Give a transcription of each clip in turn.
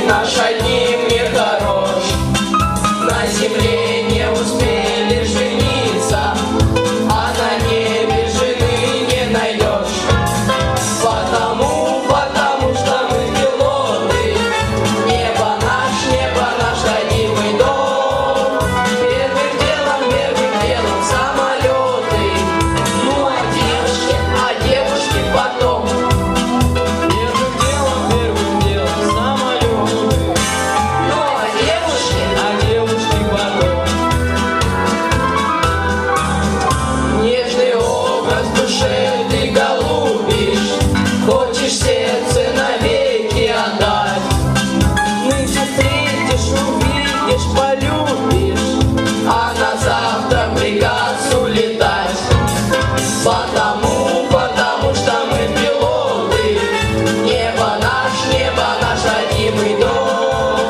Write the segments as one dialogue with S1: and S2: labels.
S1: наш одним не хорош. На земле не успели жениться, а на небе жены не найдешь. Потому что мы пилоты, небо наш родимый дом. Первым делом самолеты, ну а девушки потом. Первым делом самолеты, ну а девушки потом. Нежный образ в душе ты голубишь, хочешь сердце навеки отдать. Нынче встретишь, увидишь, полюбишь, а на завтра приказ улетать. Потому что мы пилоты, небо наш родимый дом.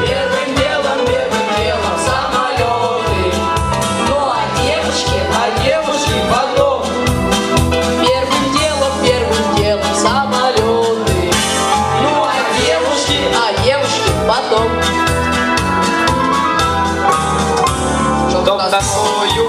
S1: Первым делом самолеты, ну а девушки потом. Первым делом самолеты, ну а девушки потом.
S2: Чтоб такую